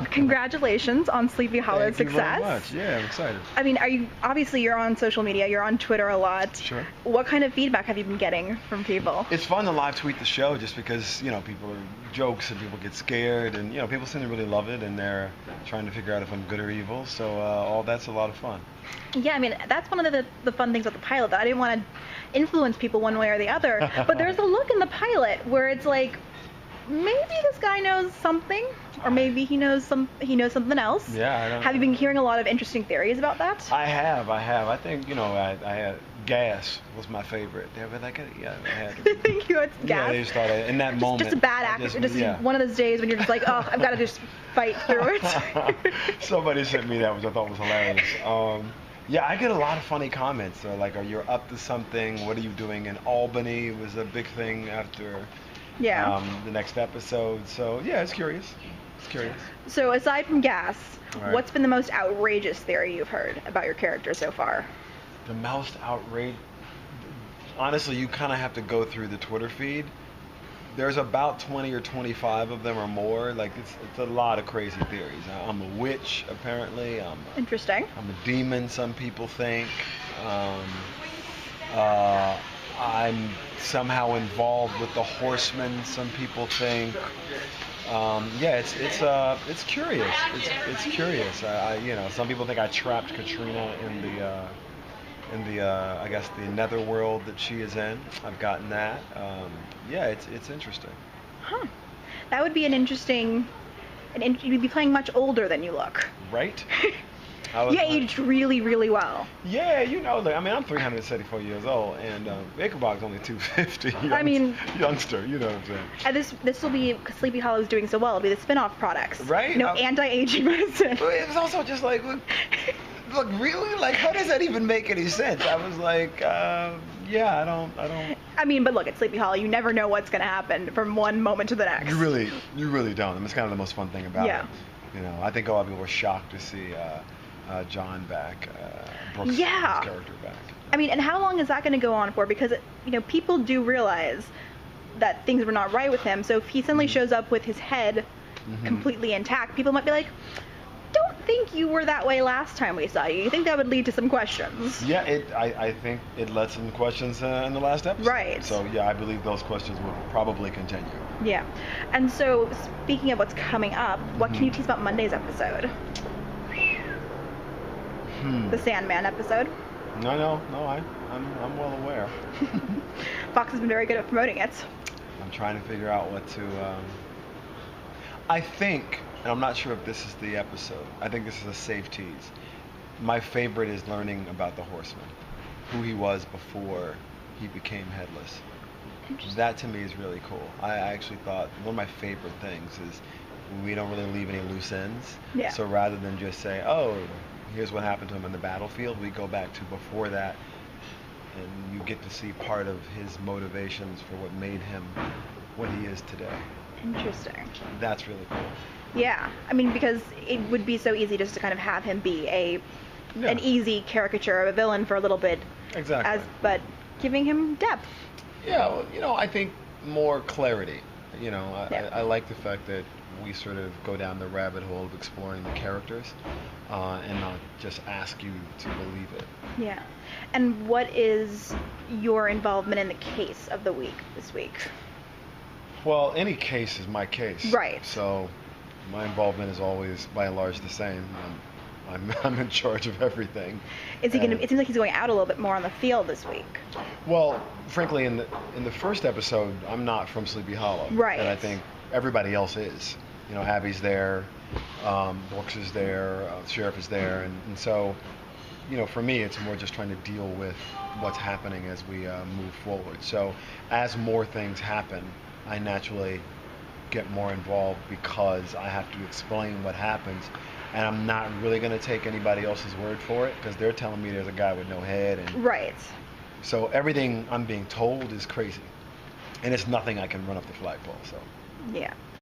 congratulations on Sleepy Hollow's success. Thank you very much. Yeah, I'm excited. I mean, obviously you're on social media, you're on Twitter a lot. Sure. What kind of feedback have you been getting from people? It's fun to live tweet the show just because, people are jokes and people get scared and, people seem to really love it and they're trying to figure out if I'm good or evil. So all that's a lot of fun. Yeah, I mean, that's one of the fun things about the pilot, that I didn't want to influence people one way or the other. But there's a look in the pilot where it's like, maybe this guy knows something, or maybe he knows something else. Yeah, I don't Have you been hearing a lot of interesting theories about that? I have. I think, I had Gas was my favorite. They were like, I had to. Thank you, it's Gas. Yeah, they just thought in that moment. Just a bad actor. Just one of those days when you're just like, oh, I've got to just fight through it. Somebody sent me that, which I thought was hilarious. Yeah, I get a lot of funny comments. They're like, you're up to something. What are you doing in Albany? Was a big thing after the next episode. So, yeah, it's curious. So, aside from Gas, right. What's been the most outrageous theory you've heard about your character so far? The most outrageous... Honestly, you kind of have to go through the Twitter feed. There's about 20 or 25 of them or more. Like, it's a lot of crazy theories. I'm a witch, apparently. Interesting. I'm a demon, some people think. I'm somehow involved with the Horsemen, some people think. It's curious. It's curious. Some people think I trapped Katrina in the I guess the netherworld that she is in. I've gotten that. It's interesting. Huh. That would be an interesting. You'd be playing much older than you look. Right. You aged really, really well. Yeah, I'm 374 years old, and Ichabod's only 250. Youngster, you know what I'm saying. And this will be, because Sleepy Hollow is doing so well, it'll be the spin-off products. Right. Anti-aging medicine. It was also just like, look, really? Like, how does that even make any sense? I was like, I don't. I mean, but look, at Sleepy Hollow, you never know what's going to happen from one moment to the next. You really don't. And it's kind of the most fun thing about it. I think a lot of people were shocked to see John back, Brooks' character back. I mean, and how long is that going to go on for? Because, people do realize that things were not right with him. So if he suddenly shows up with his head completely intact, people might be like, don't think you were that way last time we saw you. You think that would lead to some questions? Yeah, I think it led some questions in the last episode. Right. So, yeah, I believe those questions will probably continue. Yeah. And so, speaking of what's coming up, what can you tease about Monday's episode? The Sandman episode. No, I'm well aware. Fox has been very good at promoting it. I'm trying to figure out what to... I think, and I'm not sure if this is the episode, I think this is a safe tease. My favorite is learning about the Horseman, who he was before he became headless. That to me is really cool. I actually thought one of my favorite things is we don't really leave any loose ends. Yeah. So rather than just say, oh, here's what happened to him in the battlefield, we go back to before that, and you get to see part of his motivations for what made him what he is today. Interesting. That's really cool. Yeah, I mean, because it would be so easy just to kind of have him be an easy caricature of a villain for a little bit. Exactly. But giving him depth. Yeah, well, I think more clarity. I like the fact that we sort of go down the rabbit hole of exploring the characters and not just ask you to believe it. Yeah. And what is your involvement in the case of the week this week? Well, any case is my case. Right. So my involvement is always, by and large, the same. I'm in charge of everything. It seems like he's going out a little bit more on the field this week. Well, frankly, in the first episode, I'm not from Sleepy Hollow. Right. And I think everybody else is. Abby's there, Brooks is there, the sheriff is there, and so, for me, it's more just trying to deal with what's happening as we move forward. So, as more things happen, I naturally get more involved because I have to explain what happens. And I'm not really going to take anybody else's word for it because they're telling me there's a guy with no head. Right. So everything I'm being told is crazy. And it's nothing I can run up the flagpole. So. Yeah.